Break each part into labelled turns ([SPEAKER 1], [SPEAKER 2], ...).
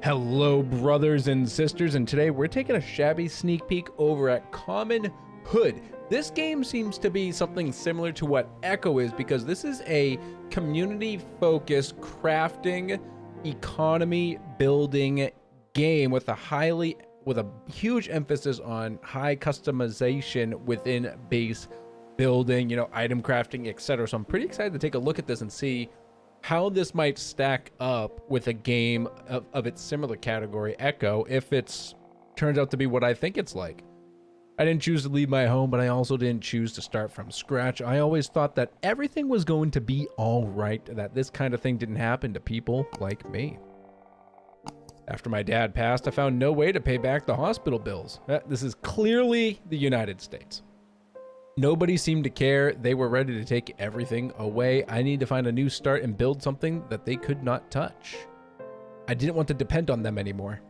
[SPEAKER 1] Hello, brothers and sisters, and today we're taking a shabby sneak peek over at Common Hood. This game seems to be something similar to what Echo is because this is a community-focused crafting, economy building game with a huge emphasis on high customization within base building, item crafting, etc. So I'm pretty excited to take a look at this and see how this might stack up with a game of its similar category, Echo, if it's turns out to be what I think it's like. I didn't choose to leave my home, but I also didn't choose to start from scratch. I always thought that everything was going to be all right, that this kind of thing didn't happen to people like me. After my dad passed, I found no way to pay back the hospital bills. This is clearly the United States. Nobody seemed to care. They were ready to take everything away. I need to find a new start and build something that they could not touch. I didn't want to depend on them anymore.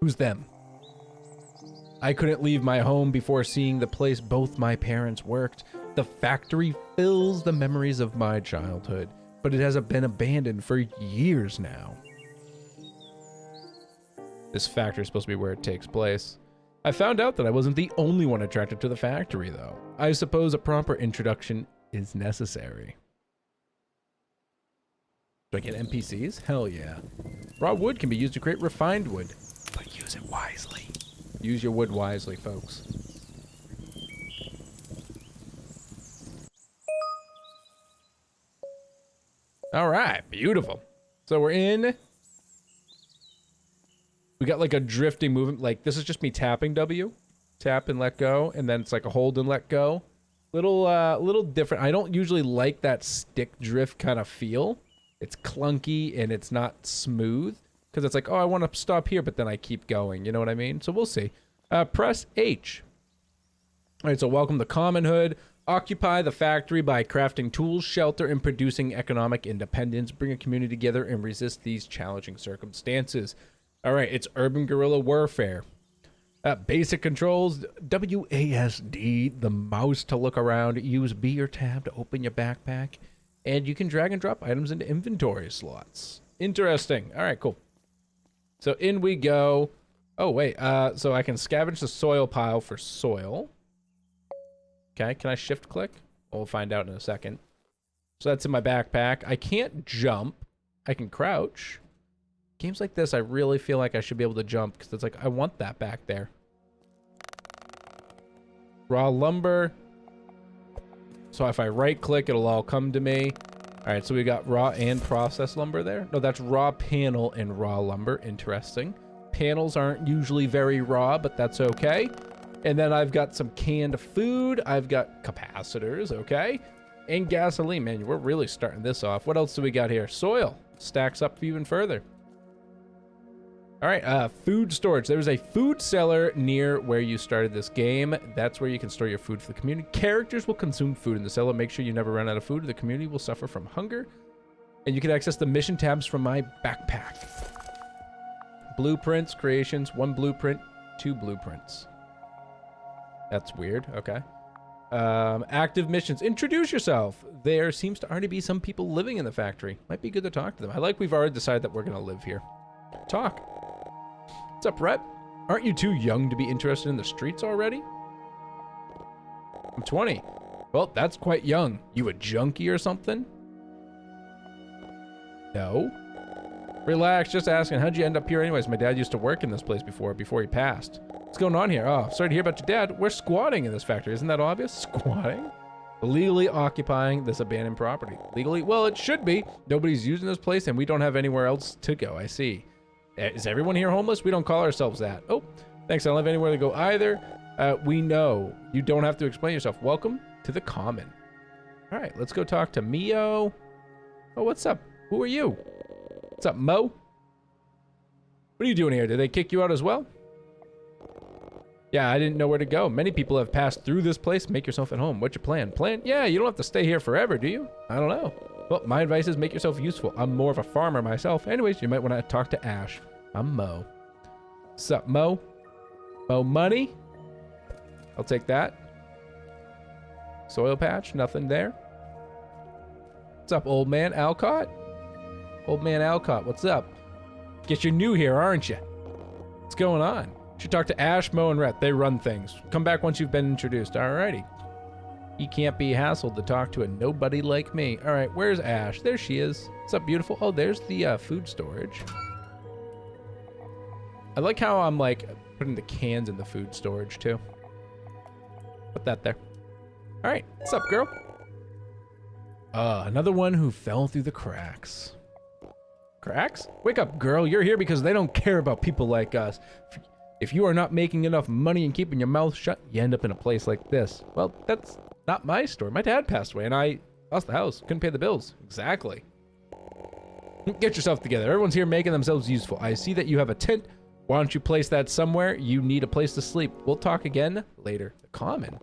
[SPEAKER 1] Who's them? I couldn't leave my home before seeing the place both my parents worked. The factory fills the memories of my childhood, but it has been abandoned for years now. This factory is supposed to be where it takes place. I found out that I wasn't the only one attracted to the factory, though. I suppose a proper introduction is necessary. Do I get NPCs? Hell yeah. Raw wood can be used to create refined wood, but use it wisely. Use your wood wisely, folks. All right, beautiful. So we're in. We got like a drifting movement. Like this is just me tapping W, tap and let go, and then it's like a hold and let go. Little different. I don't usually like that stick drift kind of feel. It's clunky and it's not smooth because it's like, oh, I want to stop here, but then I keep going. You know what I mean? So we'll see. Press H. All right. So welcome to Common Hood. Occupy the factory by crafting tools, shelter, and producing economic independence. Bring a community together and resist these challenging circumstances. All right, it's urban guerrilla warfare. Basic controls, WASD, the mouse to look around. Use B or tab to open your backpack. And you can drag and drop items into inventory slots. Interesting. All right, cool. So in we go. Oh, wait. So I can scavenge the soil pile for soil. Okay, can I shift click? We'll find out in a second. So that's in my backpack. I can't jump. I can crouch. Games like this, I really feel like I should be able to jump because it's like, I want that back there. Raw lumber. So if I right click, it'll all come to me. All right, so we got raw and processed lumber there. No, that's raw panel and raw lumber. Interesting. Panels aren't usually very raw, but that's okay. And then I've got some canned food. I've got capacitors, okay? And gasoline, man, we're really starting this off. What else do we got here? Soil stacks up even further. All right, food storage. There's a food cellar near where you started this game. That's where you can store your food for the community. Characters will consume food in the cellar. Make sure you never run out of food. The community will suffer from hunger. And you can access the mission tabs from my backpack. Blueprints, creations, 1 blueprint, 2 blueprints. That's weird, okay. Active missions. Introduce yourself. There seems to already be some people living in the factory. Might be good to talk to them. I like we've already decided that we're gonna live here. Talk. What's up, Rhett? Aren't you too young to be interested in the streets already? I'm 20. Well, that's quite young. You a junkie or something? No. Relax, just asking. How'd you end up here anyways? My dad used to work in this place before he passed. What's going on here? Oh, sorry to hear about your dad. We're squatting in this factory. Isn't that obvious? Squatting? Illegally occupying this abandoned property. Legally? Well, it should be. Nobody's using this place and we don't have anywhere else to go. I see. Is everyone here homeless? We don't call ourselves that. Oh, thanks. I don't have anywhere to go either. We know. You don't have to explain yourself. Welcome to the Common. All right, let's go talk to Mio. Oh, what's up? Who are you? What's up, Mo? What are you doing here? Did they kick you out as well? Yeah, I didn't know where to go. Many people have passed through this place. Make yourself at home. What's your plan? Plan? Yeah, you don't have to stay here forever, do you? I don't know. Well, my advice is make yourself useful. I'm more of a farmer myself. Anyways, you might want to talk to Ash. I'm Mo. What's up, Mo? Mo money? I'll take that. Soil patch? Nothing there. What's up, old man? Alcott? Old man Alcott, what's up? Guess you're new here, aren't you? What's going on? Should talk to Ash, Mo, and Rhett. They run things. Come back once you've been introduced. Alrighty. He can't be hassled to talk to a nobody like me. Alright, where's Ash? There she is. What's up, beautiful? Oh, there's the food storage. I like how I'm like putting the cans in the food storage too. Put that there. Alright, what's up, girl? Another one who fell through the cracks. Cracks? Wake up, girl. You're here because they don't care about people like us. If you are not making enough money and keeping your mouth shut, you end up in a place like this. Well, that's not my story. My dad passed away and I lost the house. Couldn't pay the bills. Exactly. Get yourself together. Everyone's here making themselves useful. I see that you have a tent. Why don't you place that somewhere? You need a place to sleep. We'll talk again later. The common.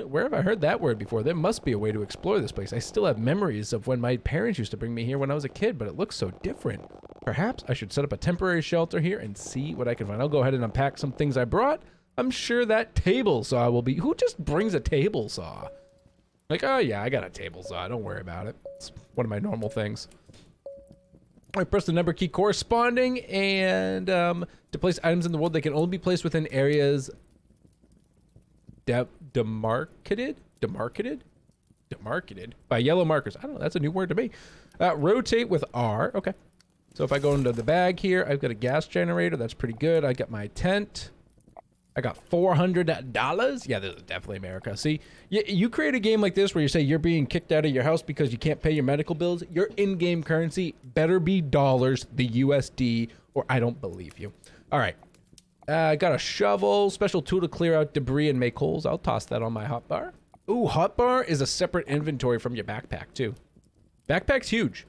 [SPEAKER 1] Where have I heard that word before? There must be a way to explore this place. I still have memories of when my parents used to bring me here when I was a kid, but it looks so different. Perhaps I should set up a temporary shelter here and see what I can find. I'll go ahead and unpack some things I brought. I'm sure that table saw will be... Who just brings a table saw? Like, oh yeah, I got a table saw. Don't worry about it. It's one of my normal things. I press the number key corresponding, and to place items in the world, they can only be placed within areas demarcated by yellow markers. I don't know. That's a new word to me. Rotate with R. Okay. So if I go into the bag here, I've got a gas generator. That's pretty good. I got my tent. I got $400. Yeah, this is definitely America. See, you create a game like this where you say you're being kicked out of your house because you can't pay your medical bills. Your in-game currency better be dollars, the USD, or I don't believe you. All right. I got a shovel, special tool to clear out debris and make holes. I'll toss that on my hotbar. Ooh, hotbar is a separate inventory from your backpack, too. Backpack's huge.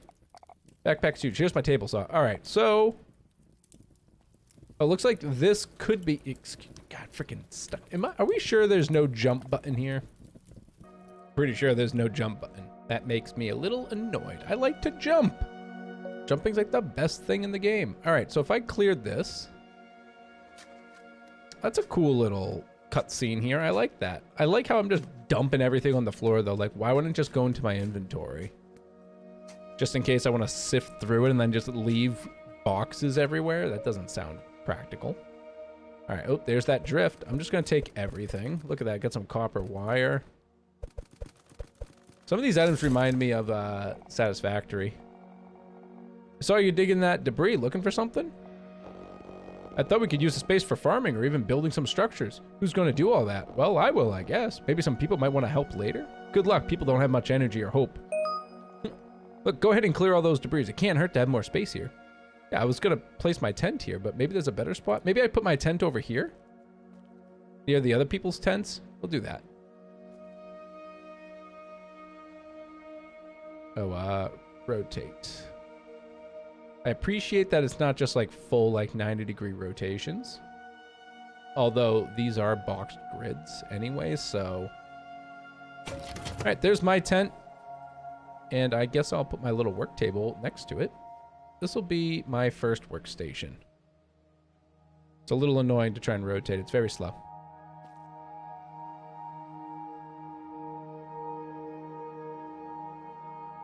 [SPEAKER 1] Backpack's huge. Here's my table saw. All right, so... it looks like this could be... God, freaking stuck. Are we sure there's no jump button here? Pretty sure there's no jump button. That makes me a little annoyed. I like to jump. Jumping's like the best thing in the game. All right, so if I cleared this... That's a cool little cutscene here. I like that. I like how I'm just dumping everything on the floor, though. Like, why wouldn't it just go into my inventory? Just in case I want to sift through it and then just leave boxes everywhere? That doesn't sound practical. All right. Oh, there's that drift. I'm just going to take everything. Look at that. Got some copper wire. Some of these items remind me of Satisfactory. I saw you digging that debris. Looking for something? I thought we could use the space for farming or even building some structures. Who's going to do all that? Well, I will, I guess. Maybe some people might want to help later. Good luck. People don't have much energy or hope. Look, go ahead and clear all those debris. It can't hurt to have more space here. Yeah, I was going to place my tent here, but maybe there's a better spot. Maybe I put my tent over here? Near the other people's tents? We'll do that. Oh, rotate. I appreciate that it's not just like full like 90-degree rotations. Although these are boxed grids anyway, so... Alright, there's my tent. And I guess I'll put my little work table next to it. This will be my first workstation. It's a little annoying to try and rotate. It's very slow.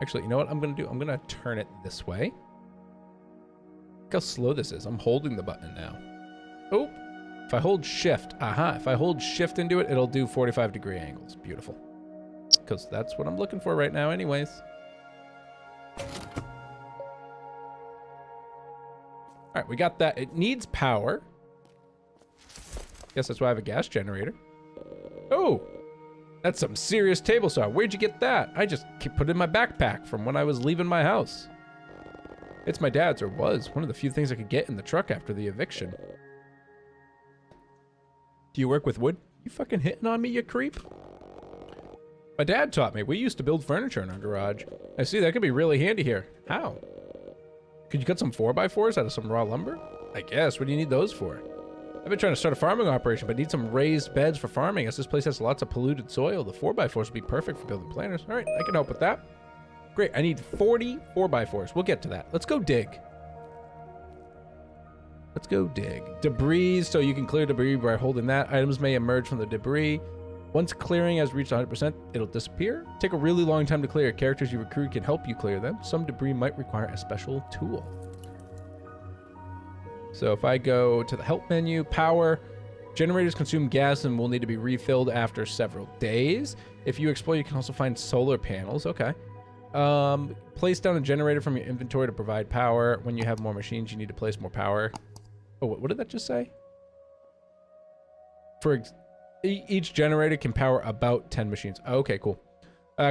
[SPEAKER 1] Actually, you know what I'm going to do? I'm going to turn it this way. Look how slow this is. I'm holding the button now. Oh, if I hold shift, if I hold shift into it, it'll do 45-degree angles. Beautiful. Because that's what I'm looking for right now anyways. All right, we got that. It needs power. Guess that's why I have a gas generator. Oh, that's some serious table saw. Where'd you get that? I just put it in my backpack from when I was leaving my house. It's my dad's, or was. One of the few things I could get in the truck after the eviction. Do you work with wood? You fucking hitting on me, you creep? My dad taught me. We used to build furniture in our garage. I see, that could be really handy here. How? Could you cut some 4x4s out of some raw lumber? I guess. What do you need those for? I've been trying to start a farming operation, but need some raised beds for farming, as this place has lots of polluted soil. The 4x4s would be perfect for building planters. All right, I can help with that. Great, I need 40 4x4s. We'll get to that. Let's go dig. Let's go dig. Debris, so you can clear debris by holding that. Items may emerge from the debris. Once clearing has reached 100%, it'll disappear. Take a really long time to clear. Characters you recruit can help you clear them. Some debris might require a special tool. So if I go to the help menu, power, generators consume gas and will need to be refilled after several days. If you explore, you can also find solar panels. Okay. Place down a generator from your inventory to provide power. When you have more machines, you need to place more power. Oh, what did that just say? Each generator can power about 10 machines. Okay, cool.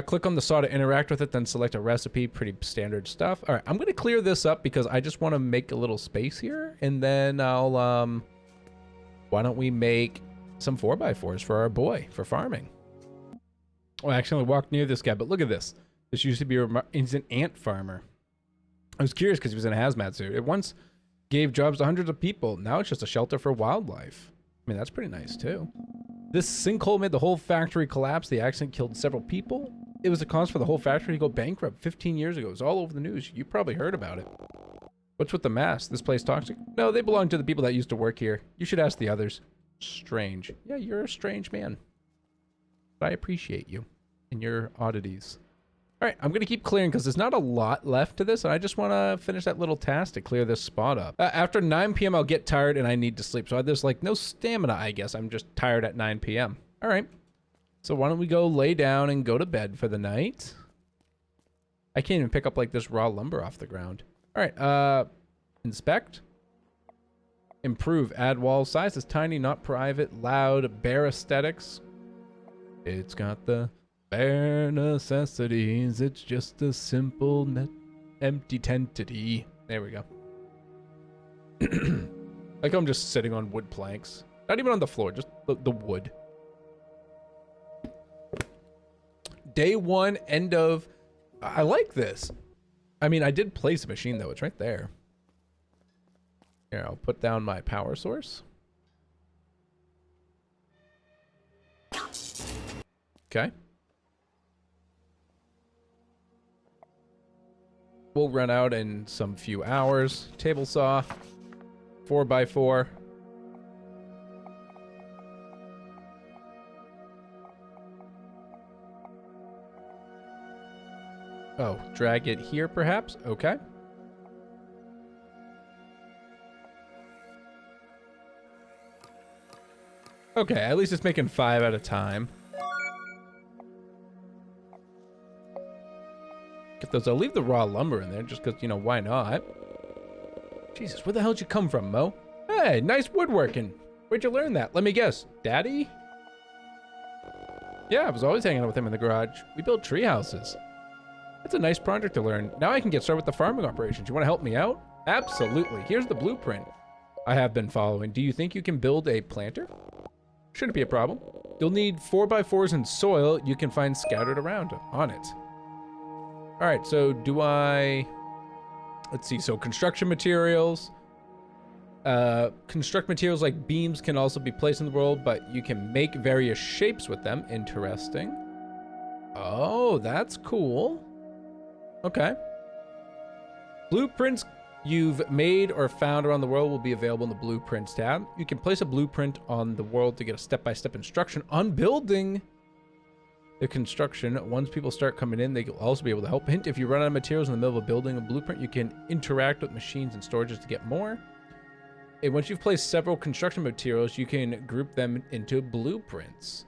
[SPEAKER 1] Click on the saw to interact with it, then select a recipe. Pretty standard stuff. All right, I'm going to clear this up because I just want to make a little space here. And then I'll, why don't we make some 4x4s for our boy, for farming. Oh, I accidentally walked near this guy, but look at this. This used to be he's an ant farmer. I was curious because he was in a hazmat suit. It once gave jobs to hundreds of people. Now it's just a shelter for wildlife. I mean, that's pretty nice, too. This sinkhole made the whole factory collapse. The accident killed several people. It was the cause for the whole factory to go bankrupt 15 years ago. It was all over the news. You probably heard about it. What's with the mask? This place toxic? No, they belong to the people that used to work here. You should ask the others. Strange. Yeah, you're a strange man. But I appreciate you and your oddities. All right, I'm going to keep clearing because there's not a lot left to this, and I just want to finish that little task to clear this spot up. After 9 p.m., I'll get tired and I need to sleep. So there's like no stamina, I guess. I'm just tired at 9 p.m. All right. So why don't we go lay down and go to bed for the night? I can't even pick up like this raw lumber off the ground. All right. Inspect. Improve. Add wall size is tiny, not private. Loud. Bare aesthetics. It's got the bare necessities. It's just a simple empty tentity. There we go. Like I'm just sitting on wood planks. Not even on the floor, just the wood. Day 1, end of... I like this. I mean, I did place a machine, though. It's right there. Here, I'll put down my power source. Okay. We'll run out in some few hours. Table saw. 4x4. Oh, drag it here, perhaps? Okay. Okay, at least it's making 5 at a time. Get those. I'll leave the raw lumber in there just because, you know, why not? Jesus, where the hell did you come from, Mo? Hey, nice woodworking. Where'd you learn that? Let me guess. Daddy? Yeah, I was always hanging out with him in the garage. We built tree houses. That's a nice project to learn. Now I can get started with the farming operations. You want to help me out? Absolutely. Here's the blueprint I have been following. Do you think you can build a planter? Shouldn't be a problem. You'll need 4x4s and soil you can find scattered around on it. All right, so do I... Let's see, so construction materials. Construct materials like beams can also be placed in the world, but you can make various shapes with them. Interesting. Oh, that's cool. Okay. Blueprints you've made or found around the world will be available in the Blueprints tab. You can place a blueprint on the world to get a step-by-step instruction on building the construction. Once people start coming in, they will also be able to help. Hint, if you run out of materials in the middle of building a blueprint, you can interact with machines and storages to get more. And once you've placed several construction materials, you can group them into blueprints.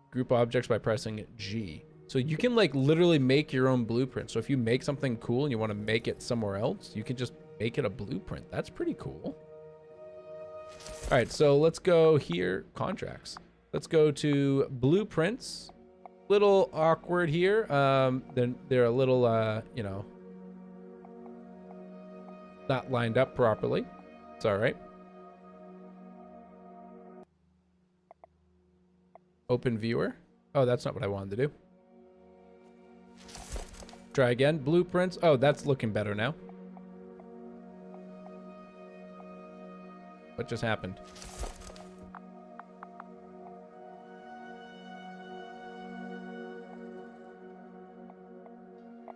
[SPEAKER 1] Group objects by pressing G. So you can like literally make your own blueprint. So if you make something cool and you want to make it somewhere else, you can just make it a blueprint. That's pretty cool. All right, so let's go here, contracts. Let's go to blueprints. Little awkward here. Then they're a little, you know, not lined up properly. It's all right. Open viewer. Oh, that's not what I wanted to do. Try again. Blueprints. Oh, that's looking better now. What just happened?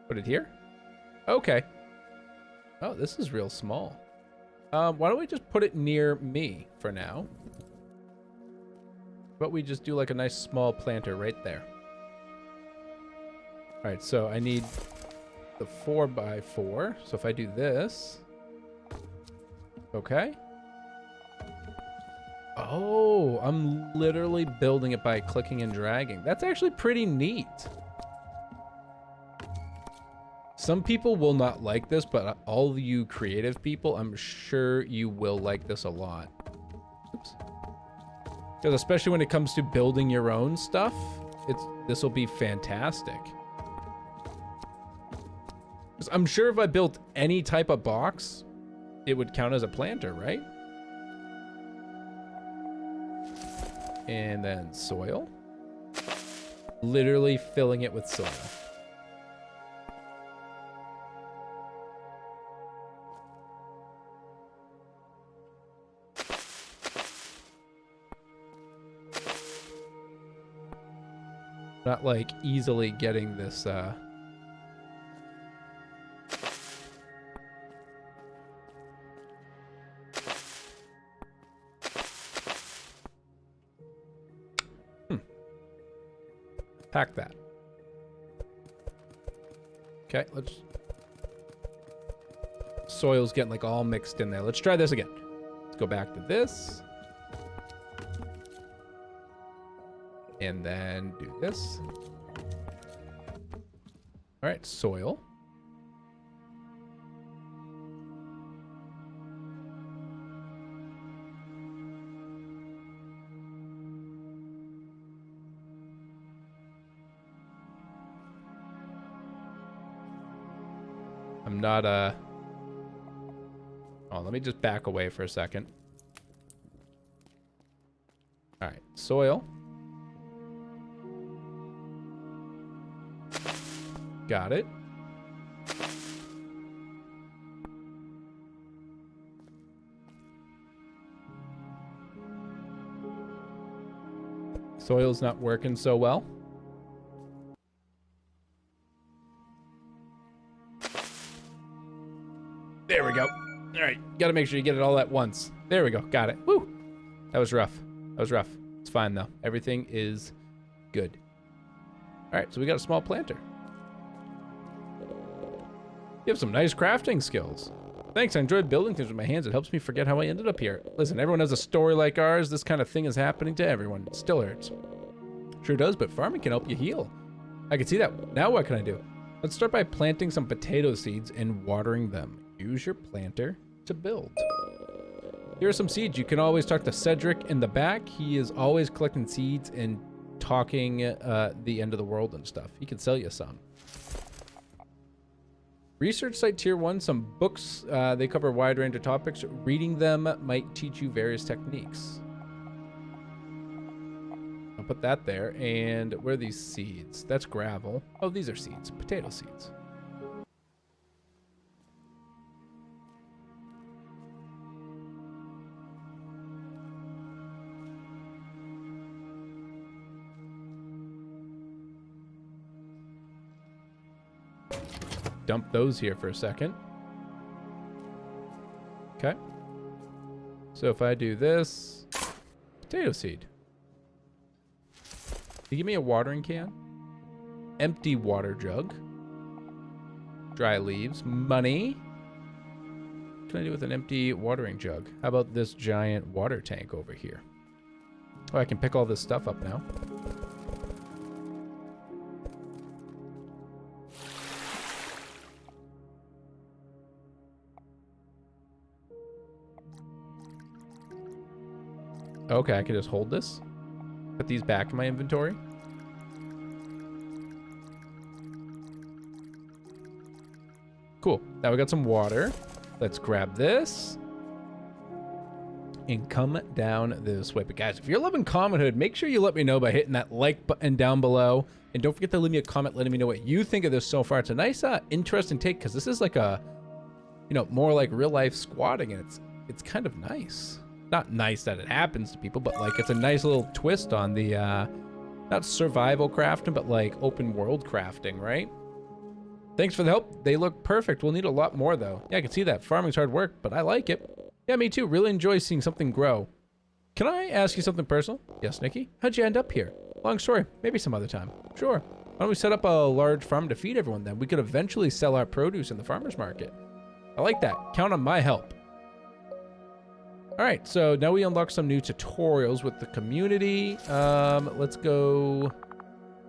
[SPEAKER 1] Put it here? Okay. Oh, this is real small. Why don't we just put it near me for now? But we just do like a nice small planter right there. All right, so I need the 4x4. So if I do this, okay. Oh, I'm literally building it by clicking and dragging. That's actually pretty neat. Some people will not like this, but all of you creative people, I'm sure you will like this a lot. Oops. Because especially when it comes to building your own stuff, this will be fantastic. Because I'm sure if I built any type of box, it would count as a planter, right? And then soil. Literally filling it with soil. Not like easily getting this pack that. Okay, let's soil's getting like all mixed in there. Let's try this again. Let's go back to this. And then do this. All right, soil. I'm not oh, let me just back away for a second. All right, soil. Got it. Soil's not working so well. There we go. All right, got to make sure you get it all at once. There we go. Got it. Woo. That was rough. That was rough. It's fine though. Everything is good. All right, so we got a small planter. You have some nice crafting skills. Thanks, I enjoyed building things with my hands. It helps me forget how I ended up here. Listen, everyone has a story like ours. This kind of thing is happening to everyone. It still hurts. Sure does, but farming can help you heal. I can see that. Now what can I do? Let's start by planting some potato seeds and watering them. Use your planter to build. Here are some seeds. You can always talk to Cedric in the back. He is always collecting seeds and talking the end of the world and stuff. He can sell you some. Research site tier 1, some books. They cover a wide range of topics. Reading them might teach you various techniques. I'll put that there. And where are these seeds? That's gravel. Oh, these are seeds. Potato seeds. Dump those here for a second. Okay. So if I do this, potato seed. You give me a watering can, empty water jug, dry leaves, money. What can I do with an empty watering jug? How about this giant water tank over here? Oh, I can pick all this stuff up now. Okay, I can just hold this. Put these back in my inventory. Cool. Now we got some water. Let's grab this. And come down this way. But guys, if you're loving Commenthood, make sure you let me know by hitting that like button down below. And don't forget to leave me a comment letting me know what you think of this so far. It's a nice, interesting take, because this is like a, you know, more like real life squatting, and it's kind of nice. Not nice that it happens to people, but like it's a nice little twist on the not survival crafting, but like open world crafting, right? Thanks for the help. They look perfect. We'll need a lot more though. Yeah, I can see that. Farming's hard work, but I like it. Yeah, me too. Really enjoy seeing something grow. Can I ask you something personal? Yes, Nikki. How'd you end up here? Long story. Maybe some other time. Sure. Why don't we set up a large farm to feed everyone then? We could eventually sell our produce in the farmer's market. I like that. Count on my help. All right, so now we unlock some new tutorials with the community. Let's go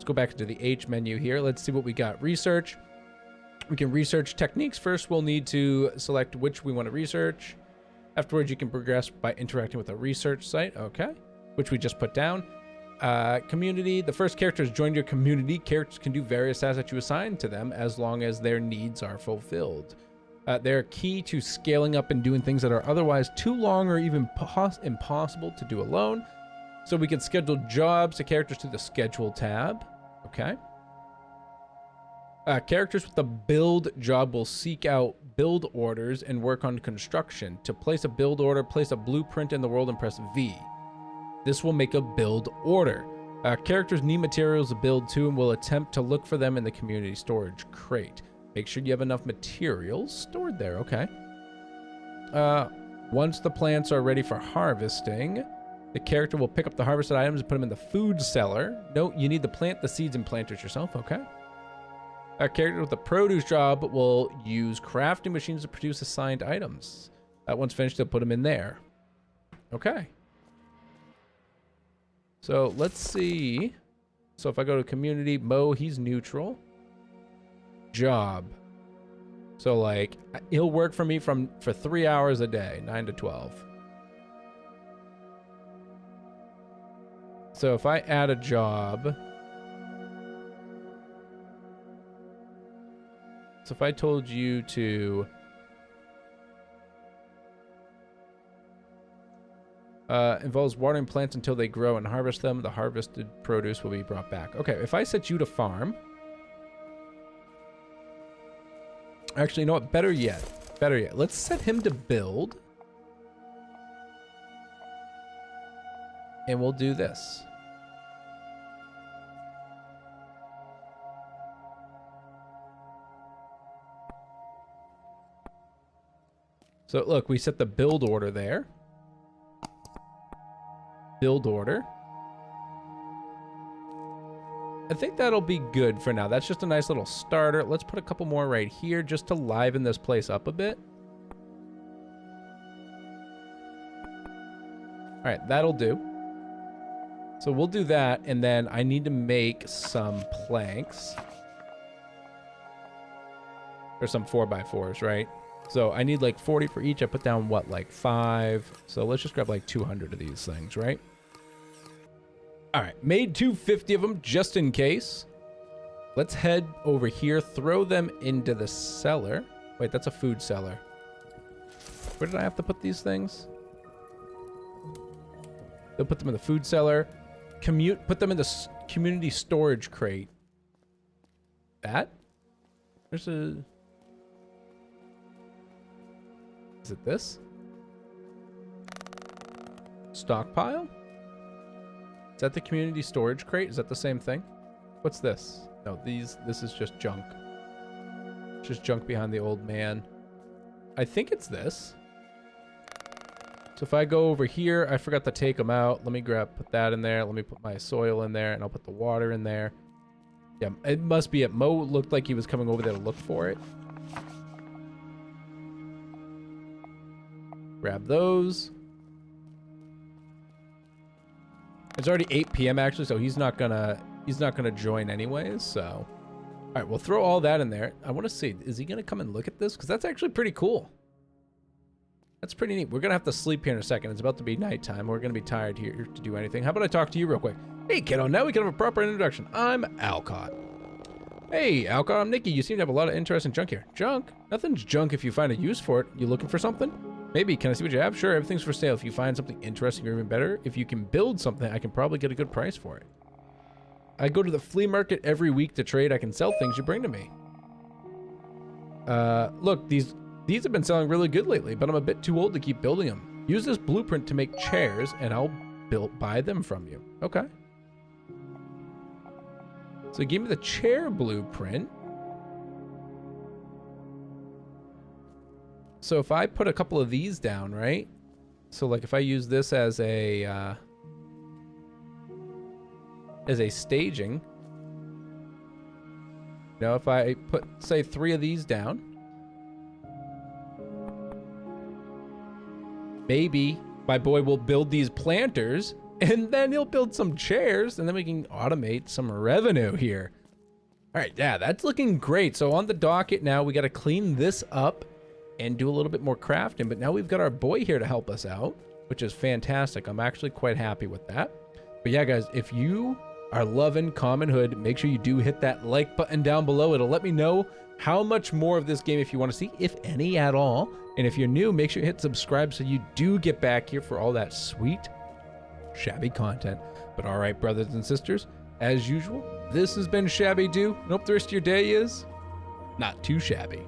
[SPEAKER 1] back into the H menu here. Let's see what we got. Research. We can research techniques. First, we'll need to select which we want to research. Afterwards, you can progress by interacting with a research site. Okay, which we just put down. Community. The first characters join your community. Characters can do various tasks that you assign to them as long as their needs are fulfilled. They're key to scaling up and doing things that are otherwise too long or even impossible to do alone. So we can schedule jobs to characters through the schedule tab. Okay. Characters with the build job will seek out build orders and work on construction. To place a build order, place a blueprint in the world and press V. This will make a build order. Characters need materials to build too and will attempt to look for them in the community storage crate. Make sure you have enough materials stored there. Okay. Once the plants are ready for harvesting, the character will pick up the harvested items and put them in the food cellar. Note, you need to plant the seeds and plant it yourself. Okay. A character with the produce job will use crafting machines to produce assigned items. Once finished, they'll put them in there. Okay. So let's see. So if I go to community, Mo, he's neutral. Job. So like, he'll work for me for 3 hours a day, 9 to 12. So if I add a job. So if I told you to involves watering plants until they grow and harvest them, the harvested produce will be brought back. Okay, if I set you to farm. Actually, you know what? Better yet. Let's set him to build. And we'll do this. So look, we set the build order there. Build order. I think that'll be good for now. That's just a nice little starter. Let's put a couple more right here just to liven this place up a bit. All right, that'll do. So we'll do that, and then I need to make some planks. Or some 4x4s, right? So I need like 40 for each. I put down, what, like 5? So let's just grab like 200 of these things, right? All right, made 250 of them just in case. Let's head over here, throw them into the cellar. Wait, that's a food cellar. Where did I have to put these things? They'll put them in the food cellar. Put them in the community storage crate. That? There's a... Is it this? Stockpile? Is that the community storage crate? Is that the same thing? What's this? No, this is just junk. Just junk behind the old man. I think it's this. So if I go over here, I forgot to take them out. Let me put that in there. Let me put my soil in there, and I'll put the water in there. Yeah, it must be it. Mo looked like he was coming over there to look for it. Grab those. It's already 8 p.m. actually, so he's not gonna join anyways. So, all right, we'll throw all that in there. I want to see, is he gonna come and look at this? Because that's actually pretty cool. That's pretty neat. We're gonna have to sleep here in a second. It's about to be nighttime. We're gonna be tired here to do anything. How about I talk to you real quick? Hey, kiddo. Now we can have a proper introduction. I'm Alcott. Hey, Alcott. I'm Nikki. You seem to have a lot of interesting junk here. Junk? Nothing's junk if you find a use for it. You looking for something? Maybe. Can I see what you have? Sure, everything's for sale. If you find something interesting or even better, if you can build something, I can probably get a good price for it. I go to the flea market every week to trade. I can sell things you bring to me. Look, these have been selling really good lately, but I'm a bit too old to keep building them. Use this blueprint to make chairs, and I'll buy them from you. Okay. So give me the chair blueprint. So if I put a couple of these down, right? So like if I use this as a staging, you know, if I put, say, 3 of these down, maybe my boy will build these planters, and then he'll build some chairs, and then we can automate some revenue here. All right, yeah, that's looking great. So on the docket now, we got to clean this up and do a little bit more crafting, but now we've got our boy here to help us out, which is fantastic. I'm actually quite happy with that. But yeah, guys, if you are loving Common Hood, make sure you do hit that like button down below. It'll let me know how much more of this game if you want to see, if any at all. And if you're new, make sure you hit subscribe so you do get back here for all that sweet Shabby content. But all right, brothers and sisters, as usual, this has been ShabbyDoo. And hope the rest of your day is not too shabby.